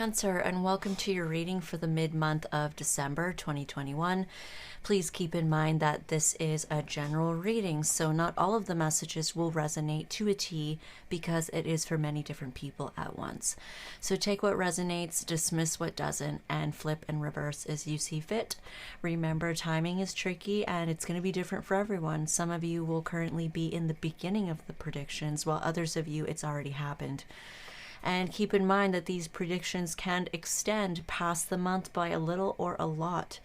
Cancer, and welcome to your reading for the mid-month of December 2021. Please keep in mind that this is a general reading, so not all of the messages will resonate to a T because it is for many different people at once. So take what resonates, dismiss what doesn't, and flip and reverse as you see fit. Remember, timing is tricky and it's going to be different for everyone. Some of you will currently be in the beginning of the predictions, while others of you, it's already happened. And keep in mind that these predictions can extend past the month by a little or a lot.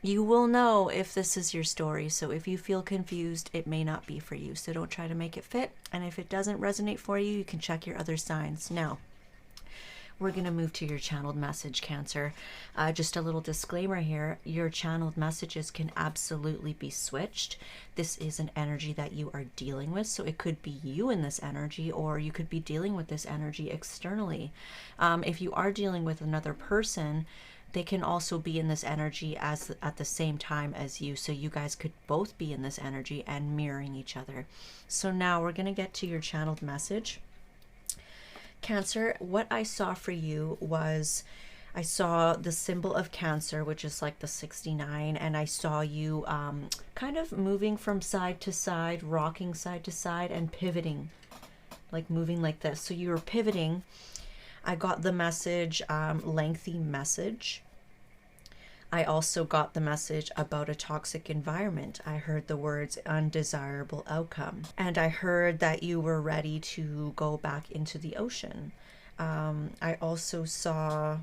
You will know if this is your story, so if you feel confused, it may not be for you. So don't try to make it fit, and if it doesn't resonate for you, you can check your other signs. Now, we're going to move to your channeled message, Cancer. Just a little disclaimer here, your channeled messages can absolutely be switched. This is an energy that you are dealing with, so it could be you in this energy, or you could be dealing with this energy externally. If you are dealing with another person, they can also be in this energy at the same time as you, so you guys could both be in this energy and mirroring each other. So now we're going to get to your channeled message. Cancer, what I saw for you was, I saw the symbol of Cancer, which is like the 69, and I saw you kind of moving from side to side, rocking side to side, and pivoting, like moving like this. So you were pivoting. I got the message, lengthy message. I also got the message about a toxic environment. I heard the words undesirable outcome. And I heard that you were ready to go back into the ocean. I also saw,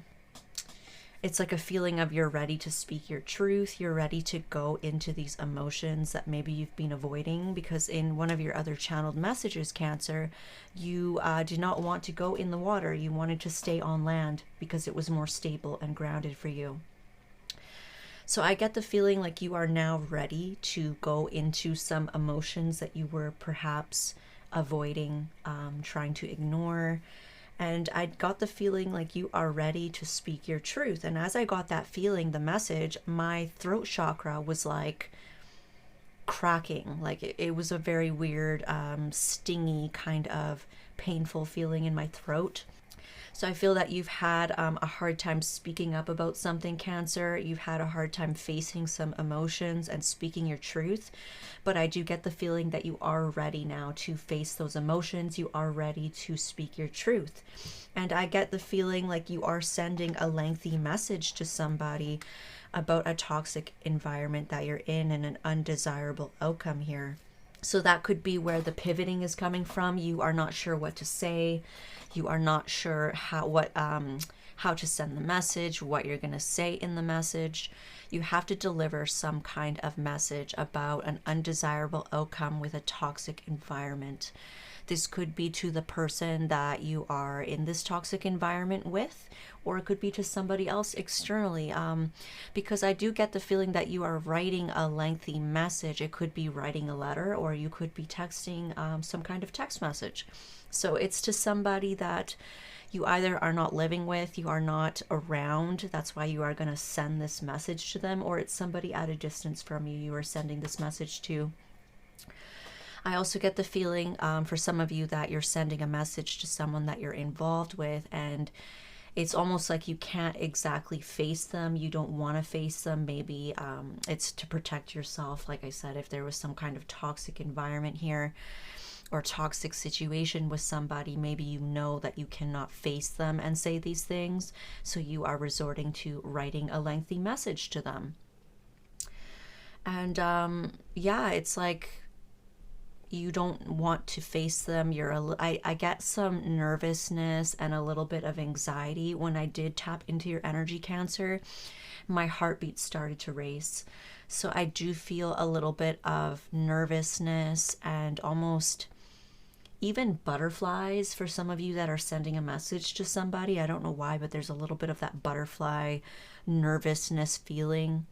it's like a feeling of you're ready to speak your truth. You're ready to go into these emotions that maybe you've been avoiding, because in one of your other channeled messages, Cancer, you did not want to go in the water. You wanted to stay on land because it was more stable and grounded for you. So I get the feeling like you are now ready to go into some emotions that you were perhaps avoiding, trying to ignore. And I got the feeling like you are ready to speak your truth. And as I got that feeling, the message, my throat chakra was like cracking. Like it was a very weird, stingy kind of painful feeling in my throat. So I feel that you've had a hard time speaking up about something, Cancer. You've had a hard time facing some emotions and speaking your truth. But I do get the feeling that you are ready now to face those emotions. You are ready to speak your truth. And I get the feeling like you are sending a lengthy message to somebody about a toxic environment that you're in and an undesirable outcome here. So that could be where the pivoting is coming from. You are not sure what to say. You are not sure how to send the message, what you're going to say in the message. You have to deliver some kind of message about an undesirable outcome with a toxic environment. This could be to the person that you are in this toxic environment with, or it could be to somebody else externally, because I do get the feeling that you are writing a lengthy message. It could be writing a letter, or you could be texting some kind of text message. So it's to somebody that you either are not living with, you are not around, that's why you are going to send this message to them, or it's somebody at a distance from you you are sending this message to. I also get the feeling for some of you that you're sending a message to someone that you're involved with, and it's almost like you can't exactly face them. You don't want to face them. Maybe it's to protect yourself. Like I said, if there was some kind of toxic environment here or toxic situation with somebody, maybe you know that you cannot face them and say these things, so you are resorting to writing a lengthy message to them. And yeah, it's like you don't want to face them. I get some nervousness and a little bit of anxiety. When I did tap into your energy, Cancer, my heartbeat started to race. So I do feel a little bit of nervousness and almost even butterflies for some of you that are sending a message to somebody. I don't know why, but there's a little bit of that butterfly nervousness feeling,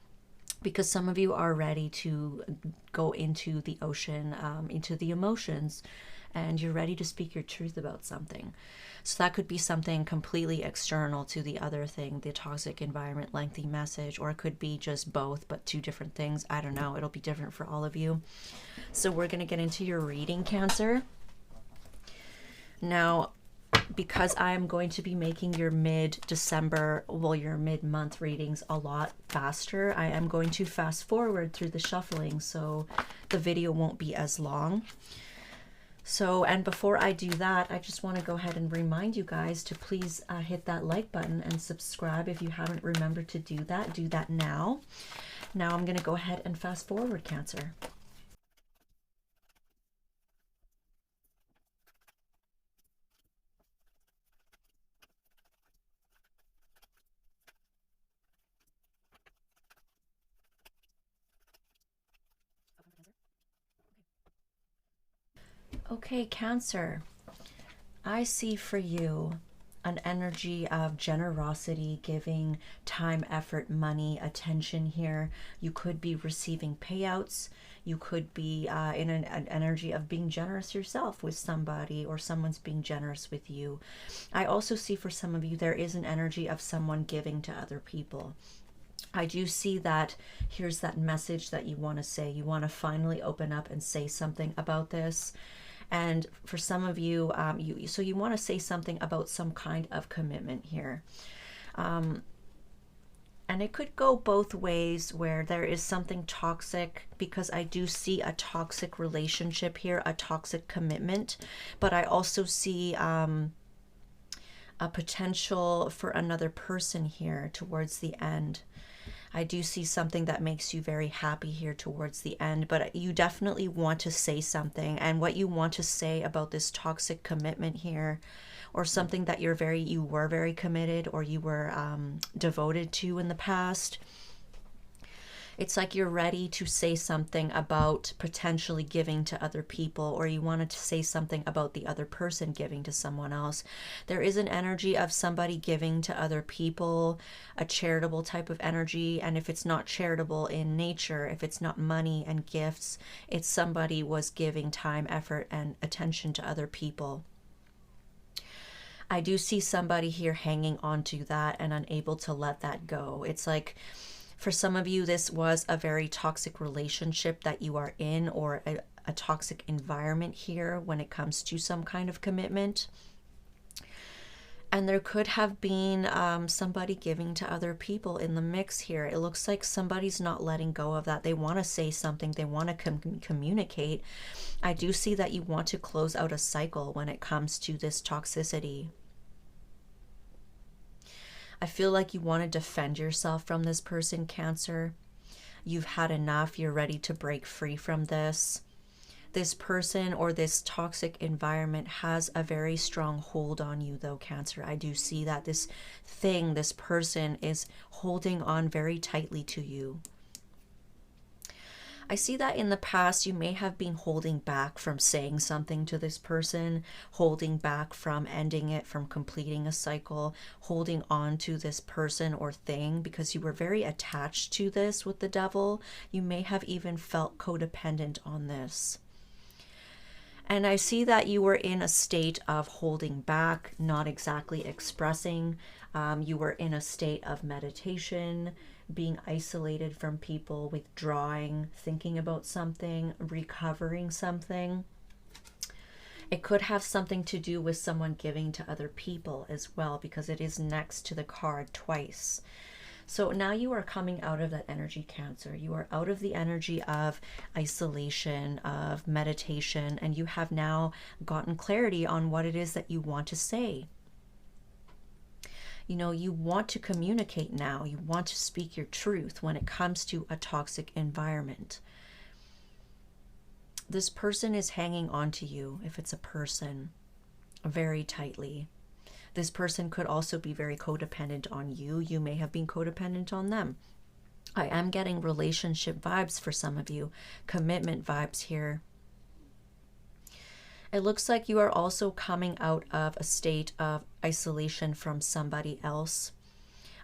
because some of you are ready to go into the ocean, into the emotions, and you're ready to speak your truth about something. So that could be something completely external to the other thing, the toxic environment, lengthy message, or it could be just both, but two different things. I don't know. It'll be different for all of you. So we're going to get into your reading, Cancer. Now, because I'm going to be making your mid-December, well, your mid-month readings a lot faster, I am going to fast forward through the shuffling, so the video won't be as long. So, and before I do that, I just want to go ahead and remind you guys to please hit that like button and subscribe if you haven't remembered to do that. Do that now. Now I'm going to go ahead and fast forward, Cancer. Okay, Cancer, I see for you an energy of generosity, giving time, effort, money, attention here. You could be receiving payouts. You could be in an energy of being generous yourself with somebody, or someone's being generous with you. I also see for some of you there is an energy of someone giving to other people. I do see that here's that message that you want to say. You want to finally open up and say something about this. And for some of you, so you want to say something about some kind of commitment here. And it could go both ways, where there is something toxic, because I do see a toxic relationship here, a toxic commitment, but I also see a potential for another person here towards the end. I do see something that makes you very happy here towards the end, but you definitely want to say something. And what you want to say about this toxic commitment here, or something that you were very committed, or you were devoted to in the past, it's like you're ready to say something about potentially giving to other people, or you wanted to say something about the other person giving to someone else. There is an energy of somebody giving to other people, a charitable type of energy. And if it's not charitable in nature, if it's not money and gifts, it's somebody was giving time, effort, and attention to other people. I do see somebody here hanging on to that and unable to let that go. It's like, for some of you, this was a very toxic relationship that you are in, or a toxic environment here when it comes to some kind of commitment. And there could have been somebody giving to other people in the mix here. It looks like somebody's not letting go of that. They want to say something. They want to communicate. I do see that you want to close out a cycle when it comes to this toxicity. I feel like you want to defend yourself from this person, Cancer. You've had enough. You're ready to break free from this. This person or this toxic environment has a very strong hold on you, though, Cancer. I do see that this person is holding on very tightly to you. I see that in the past you may have been holding back from saying something to this person, holding back from ending it, from completing a cycle, holding on to this person or thing because you were very attached to this with the Devil. You may have even felt codependent on this. And I see that you were in a state of holding back, not exactly expressing. You were in a state of meditation, being isolated from people, withdrawing, thinking about something, recovering something. It could have something to do with someone giving to other people as well, because it is next to the card twice. So now you are coming out of that energy, Cancer. You are out of the energy of isolation, of meditation, and you have now gotten clarity on what it is that you want to say. You know, you want to communicate now. You want to speak your truth when it comes to a toxic environment. This person is hanging on to you, if it's a person, very tightly. This person could also be very codependent on you. You may have been codependent on them. I am getting relationship vibes for some of you, commitment vibes here. It looks like you are also coming out of a state of isolation from somebody else.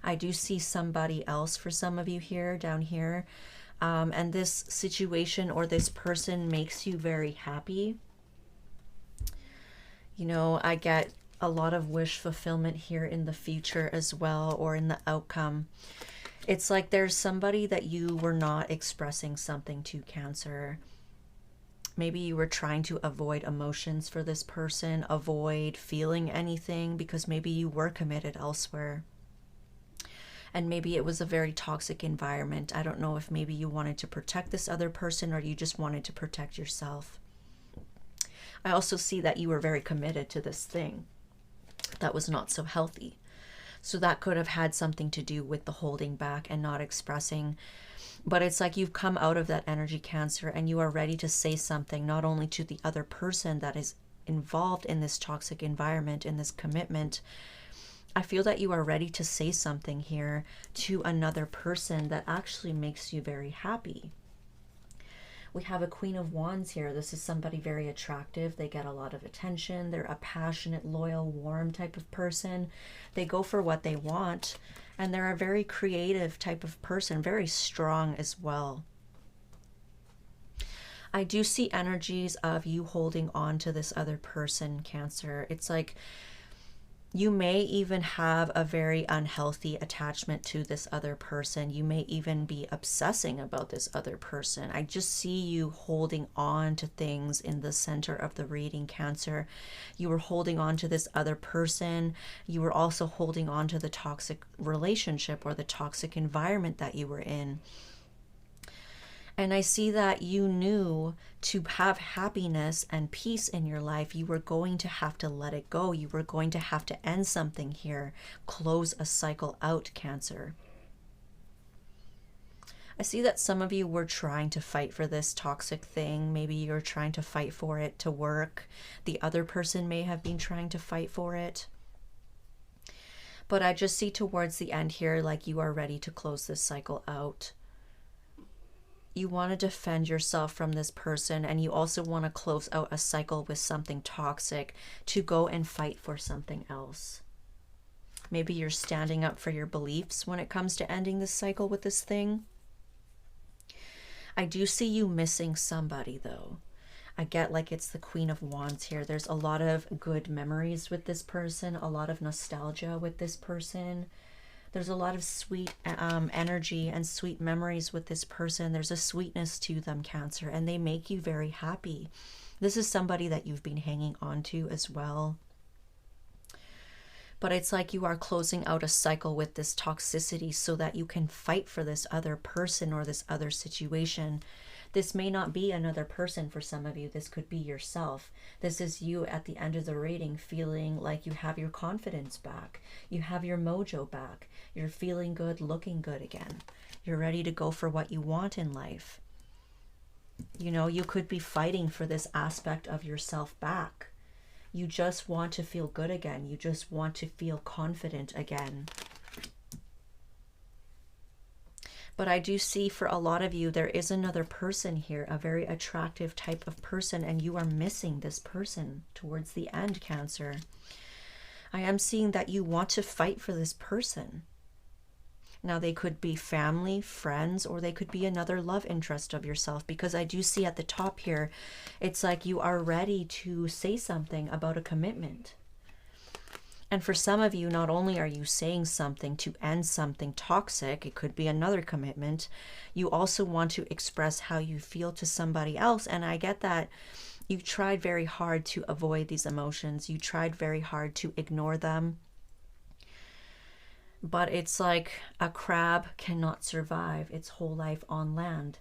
I do see somebody else for some of you here, down here. And this situation or this person makes you very happy. You know, I get a lot of wish fulfillment here in the future as well, or in the outcome. It's like there's somebody that you were not expressing something to, Cancer. Maybe you were trying to avoid emotions for this person, avoid feeling anything because maybe you were committed elsewhere. And maybe it was a very toxic environment. I don't know if maybe you wanted to protect this other person or you just wanted to protect yourself. I also see that you were very committed to this thing that was not so healthy. So that could have had something to do with the holding back and not expressing. But it's like you've come out of that energy, Cancer, and you are ready to say something, not only to the other person that is involved in this toxic environment, in this commitment. I feel that you are ready to say something here to another person that actually makes you very happy. We have a Queen of Wands here. This is somebody very attractive. They get a lot of attention. They're a passionate, loyal, warm type of person. They go for what they want. And they're a very creative type of person, very strong as well. I do see energies of you holding on to this other person, Cancer. It's like you may even have a very unhealthy attachment to this other person. You may even be obsessing about this other person. I just see you holding on to things in the center of the reading, Cancer. You were holding on to this other person. You were also holding on to the toxic relationship or the toxic environment that you were in. And I see that you knew to have happiness and peace in your life, you were going to have to let it go. You were going to have to end something here, close a cycle out, Cancer. I see that some of you were trying to fight for this toxic thing. Maybe you're trying to fight for it to work. The other person may have been trying to fight for it. But I just see towards the end here, like you are ready to close this cycle out. You want to defend yourself from this person, and you also want to close out a cycle with something toxic to go and fight for something else. Maybe you're standing up for your beliefs when it comes to ending this cycle with this thing. I do see you missing somebody though. I get like it's the Queen of Wands here. There's a lot of good memories with this person, a lot of nostalgia with this person. There's a lot of sweet energy and sweet memories with this person. There's a sweetness to them, Cancer, and they make you very happy. This is somebody that you've been hanging on to as well. But it's like you are closing out a cycle with this toxicity so that you can fight for this other person or this other situation. This may not be another person for some of you. This could be yourself. This is you at the end of the reading feeling like you have your confidence back. You have your mojo back. You're feeling good, looking good again. You're ready to go for what you want in life. You know, you could be fighting for this aspect of yourself back. You just want to feel good again. You just want to feel confident again. But I do see for a lot of you, there is another person here, a very attractive type of person, and you are missing this person towards the end, Cancer. I am seeing that you want to fight for this person. Now, they could be family, friends, or they could be another love interest of yourself, because I do see at the top here, it's like you are ready to say something about a commitment. And for some of you, not only are you saying something to end something toxic, it could be another commitment, you also want to express how you feel to somebody else. And I get that you've tried very hard to avoid these emotions. You tried very hard to ignore them. But it's like a crab cannot survive its whole life on land.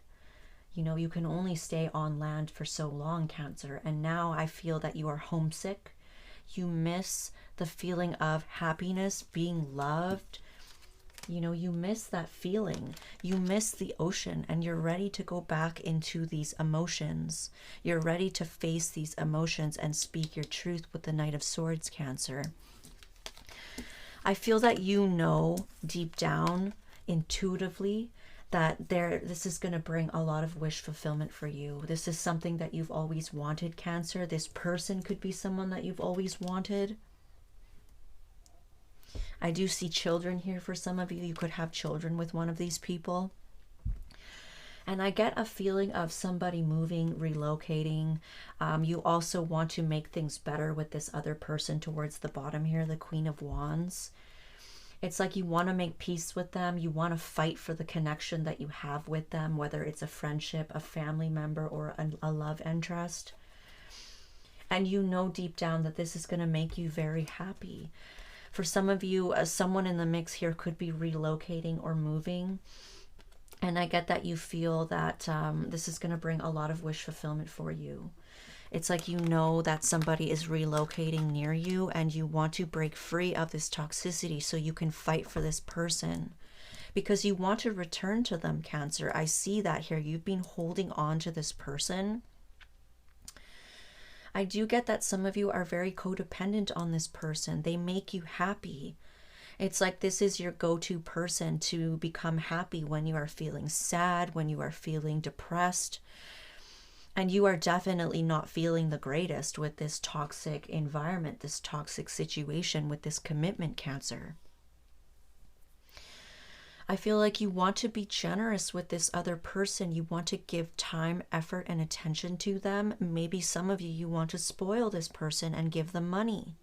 You know, you can only stay on land for so long, Cancer. And now I feel that you are homesick. You miss the feeling of happiness, being loved. You know, you miss that feeling. You miss the ocean, and you're ready to go back into these emotions. You're ready to face these emotions and speak your truth with the Knight of Swords, Cancer. I feel that you know deep down, intuitively, that this is going to bring a lot of wish fulfillment for you. This is something that you've always wanted, Cancer. This person could be someone that you've always wanted. I do see children here for some of you. You could have children with one of these people. And I get a feeling of somebody moving, relocating. You also want to make things better with this other person towards the bottom here, the Queen of Wands. It's like you want to make peace with them. You want to fight for the connection that you have with them, whether it's a friendship, a family member, or a love interest. And you know deep down that this is going to make you very happy. For some of you, someone in the mix here could be relocating or moving. And I get that you feel that this is going to bring a lot of wish fulfillment for you. It's like you know that somebody is relocating near you and you want to break free of this toxicity so you can fight for this person. Because you want to return to them, Cancer. I see that here. You've been holding on to this person. I do get that some of you are very codependent on this person. They make you happy. It's like this is your go-to person to become happy when you are feeling sad, when you are feeling depressed. And you are definitely not feeling the greatest with this toxic environment, this toxic situation, with this commitment, Cancer. I feel like you want to be generous with this other person. You want to give time, effort, and attention to them. Maybe some of you want to spoil this person and give them money.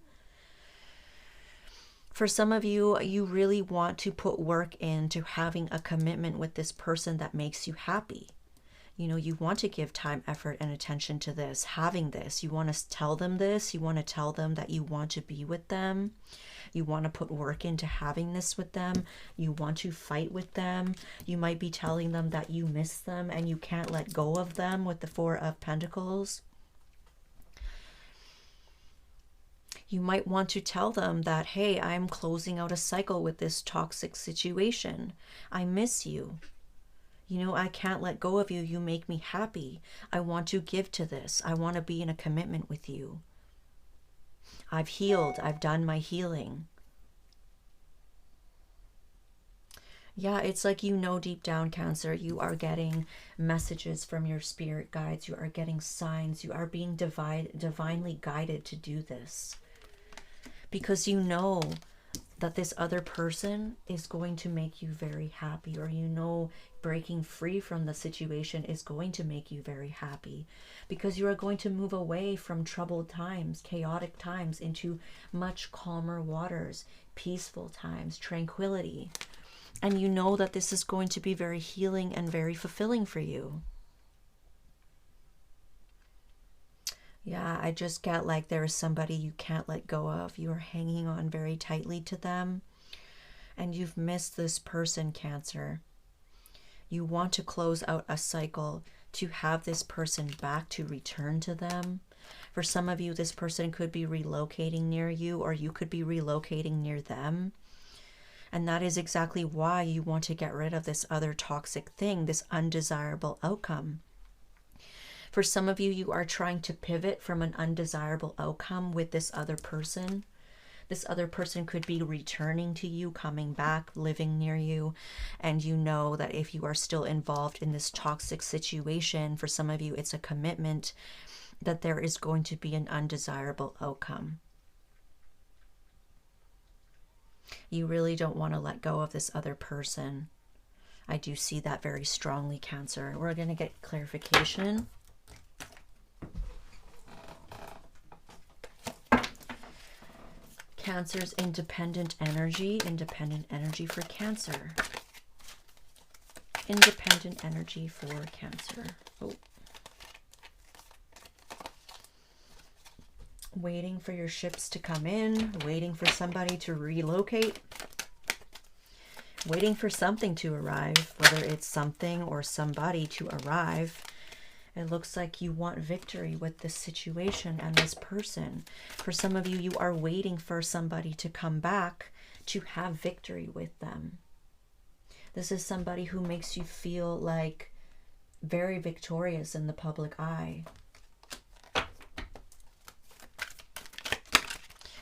For some of you, you really want to put work into having a commitment with this person that makes you happy. You know, you want to give time, effort, and attention to this, having this. You want to tell them this. You want to tell them that you want to be with them. You want to put work into having this with them. You want to fight with them. You might be telling them that you miss them and you can't let go of them with the Four of Pentacles. You might want to tell them that, hey, I'm closing out a cycle with this toxic situation. I miss you. You know, I can't let go of you. You make me happy. I want to give to this. I want to be in a commitment with you. I've healed. I've done my healing. Yeah, it's like you know deep down, Cancer, you are getting messages from your spirit guides. You are getting signs. You are being divinely guided to do this. Because you know that this other person is going to make you very happy, or you know breaking free from the situation is going to make you very happy, because you are going to move away from troubled times, chaotic times, into much calmer waters, peaceful times, tranquility. And you know that this is going to be very healing and very fulfilling for you. Yeah, I just get like there is somebody you can't let go of. You are hanging on very tightly to them. And you've missed this person, Cancer. You want to close out a cycle to have this person back, to return to them. For some of you, this person could be relocating near you, or you could be relocating near them. And that is exactly why you want to get rid of this other toxic thing, this undesirable outcome. For some of you, you are trying to pivot from an undesirable outcome with this other person. This other person could be returning to you, coming back, living near you. And you know that if you are still involved in this toxic situation, for some of you, it's a commitment, that there is going to be an undesirable outcome. You really don't want to let go of this other person. I do see that very strongly, Cancer. We're going to get clarification. Cancer's independent energy for Cancer. Independent energy for Cancer. Oh. Waiting for your ships to come in, waiting for somebody to relocate, waiting for something to arrive, whether it's something or somebody to arrive. It looks like you want victory with this situation and this person. For some of you, you are waiting for somebody to come back to have victory with them. This is somebody who makes you feel like very victorious in the public eye.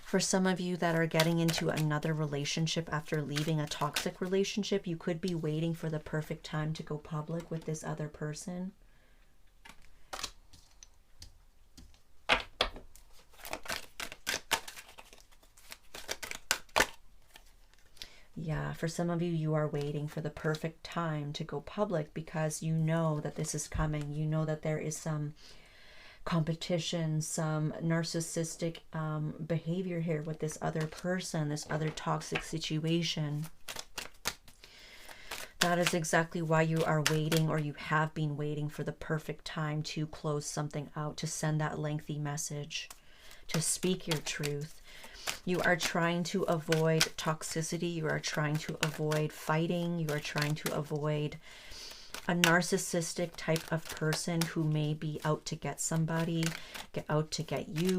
For some of you that are getting into another relationship after leaving a toxic relationship, you could be waiting for the perfect time to go public with this other person. Yeah, for some of you, you are waiting for the perfect time to go public because you know that this is coming. You know that there is some competition, some narcissistic behavior here with this other person, this other toxic situation. That is exactly why you are waiting, or you have been waiting for the perfect time to close something out, to send that lengthy message, to speak your truth. You are trying to avoid toxicity. You are trying to avoid fighting. You are trying to avoid a narcissistic type of person who may be out to get somebody, out to get you.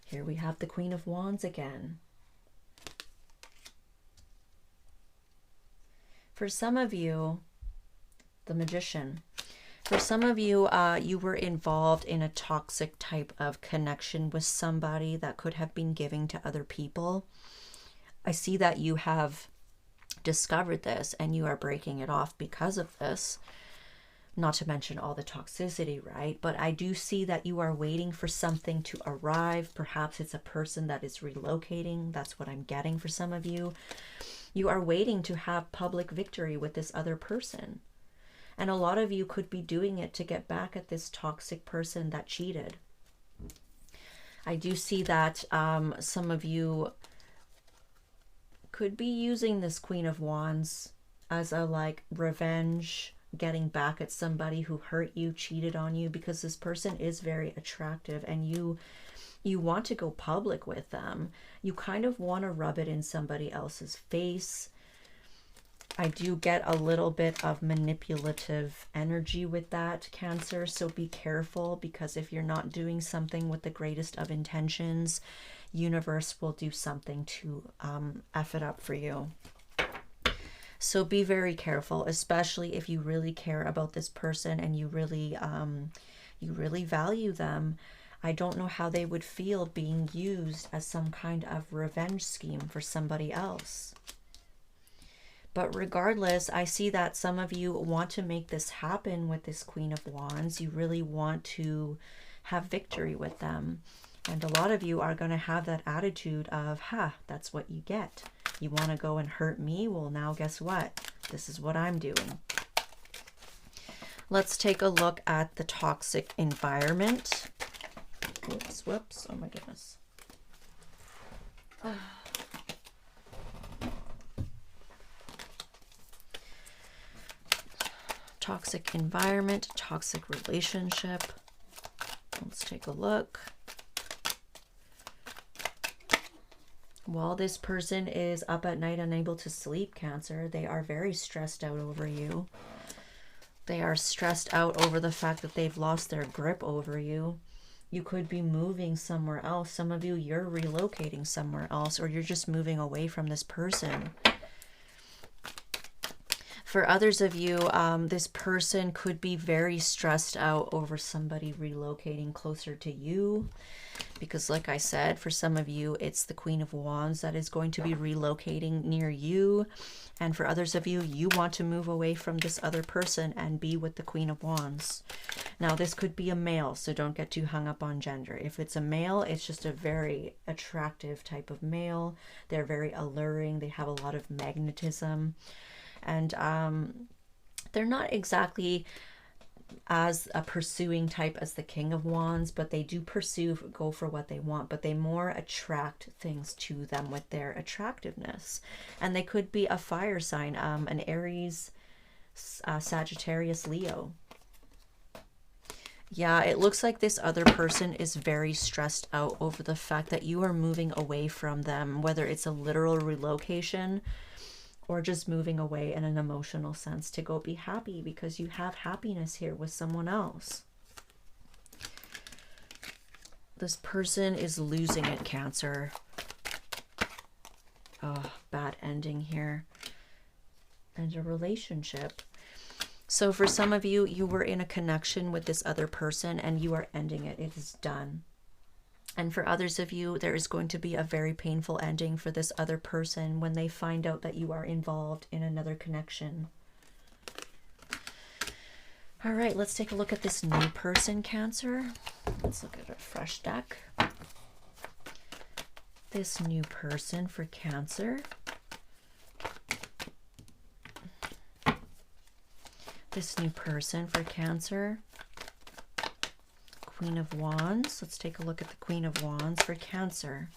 Here we have the Queen of Wands again. For some of you, the Magician. For some of you, you were involved in a toxic type of connection with somebody that could have been giving to other people. I see that you have discovered this and you are breaking it off because of this. Not to mention all the toxicity, right? But I do see that you are waiting for something to arrive. Perhaps it's a person that is relocating. That's what I'm getting for some of you. You are waiting to have public victory with this other person. And a lot of you could be doing it to get back at this toxic person that cheated. I do see that some of you could be using this Queen of Wands as a like revenge, getting back at somebody who hurt you, cheated on you, because this person is very attractive and you want to go public with them. You kind of want to rub it in somebody else's face. I do get a little bit of manipulative energy with that, Cancer, so be careful, because if you're not doing something with the greatest of intentions, universe will do something to F it up for you. So be very careful, especially if you really care about this person and you really value them. I don't know how they would feel being used as some kind of revenge scheme for somebody else. But regardless, I see that some of you want to make this happen with this Queen of Wands. You really want to have victory with them. And a lot of you are going to have that attitude of, that's what you get. You want to go and hurt me? Well, now guess what? This is what I'm doing. Let's take a look at the toxic environment. Whoops. Oh my goodness. Toxic environment, toxic relationship. Let's take a look. While this person is up at night unable to sleep, Cancer, they are very stressed out over you. They are stressed out over the fact that they've lost their grip over you. You could be moving somewhere else. Some of you, you're relocating somewhere else, or you're just moving away from this person. For others of you, this person could be very stressed out over somebody relocating closer to you. Because like I said, for some of you, it's the Queen of Wands that is going to be relocating near you. And for others of you, you want to move away from this other person and be with the Queen of Wands. Now, this could be a male, so don't get too hung up on gender. If it's a male, it's just a very attractive type of male. They're very alluring. They have a lot of magnetism. And they're not exactly as a pursuing type as the King of Wands, but they do go for what they want, but they more attract things to them with their attractiveness. And they could be a fire sign, an Aries, Sagittarius, Leo. Yeah, it looks like this other person is very stressed out over the fact that you are moving away from them, whether it's a literal relocation or just moving away in an emotional sense to go be happy, because you have happiness here with someone else. This person is losing it, Cancer. Oh, bad ending here. And a relationship. So for some of you, you were in a connection with this other person and you are ending it. It is done. And for others of you, there is going to be a very painful ending for this other person when they find out that you are involved in another connection. All right, let's take a look at this new person, Cancer. Let's look at a fresh deck. This new person for Cancer. This new person for Cancer. Queen of Wands. Let's take a look at the Queen of Wands for Cancer.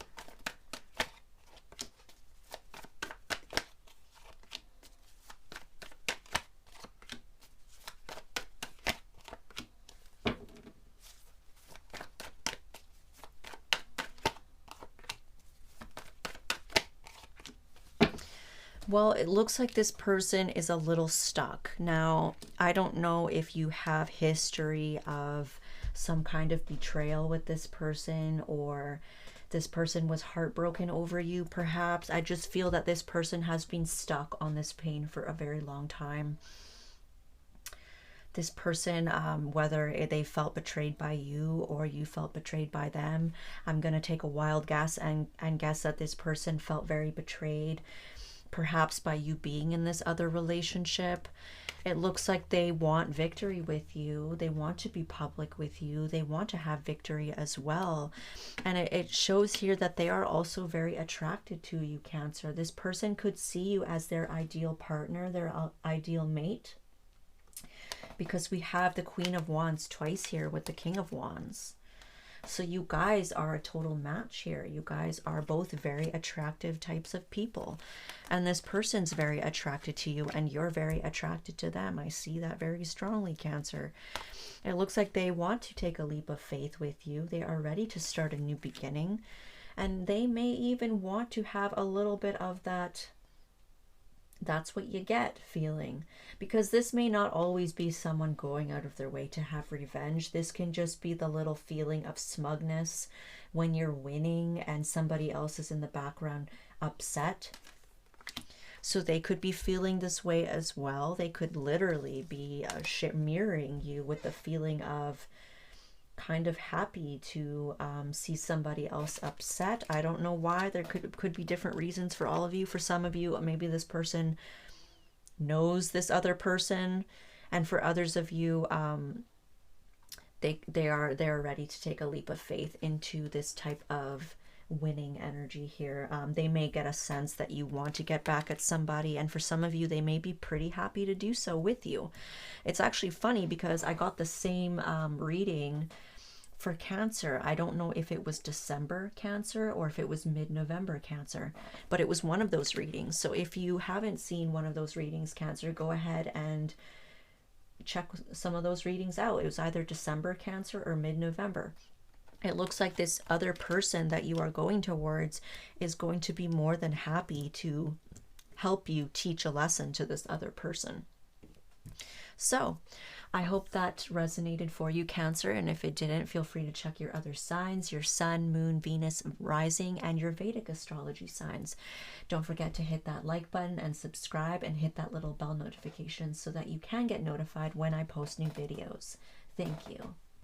Well, it looks like this person is a little stuck. Now, I don't know if you have history of some kind of betrayal with this person, or this person was heartbroken over you, perhaps. I just feel that this person has been stuck on this pain for a very long time. This person, whether they felt betrayed by you or you felt betrayed by them, I'm going to take a wild guess and guess that this person felt very betrayed, perhaps by you being in this other relationship. It looks like they want victory with you. They want to be public with you. They want to have victory as well. And it shows here that they are also very attracted to you, Cancer. This person could see you as their ideal partner, their ideal mate, because we have the Queen of Wands twice here with the King of Wands. So you guys are a total match here. You guys are both very attractive types of people. And this person's very attracted to you and you're very attracted to them. I see that very strongly, Cancer. It looks like they want to take a leap of faith with you. They are ready to start a new beginning. And they may even want to have a little bit of that's what you get feeling, because this may not always be someone going out of their way to have revenge. This can just be the little feeling of smugness when you're winning and somebody else is in the background upset. So they could be feeling this way as well. They could literally be mirroring you with the feeling of kind of happy to see somebody else upset. I don't know why. There could be different reasons for all of you. For some of you, maybe this person knows this other person, and for others of you, they are ready to take a leap of faith into this type of winning energy here. They may get a sense that you want to get back at somebody, and for some of you, they may be pretty happy to do so with you. It's actually funny because I got the same reading for Cancer. I don't know if it was December Cancer or if it was mid-November Cancer, but it was one of those readings. So if you haven't seen one of those readings, Cancer, go ahead and check some of those readings out. It was either December Cancer or mid-November. It looks like this other person that you are going towards is going to be more than happy to help you teach a lesson to this other person. So I hope that resonated for you, Cancer. And if it didn't, feel free to check your other signs, your Sun, Moon, Venus, Rising, and your Vedic astrology signs. Don't forget to hit that like button and subscribe and hit that little bell notification so that you can get notified when I post new videos. Thank you.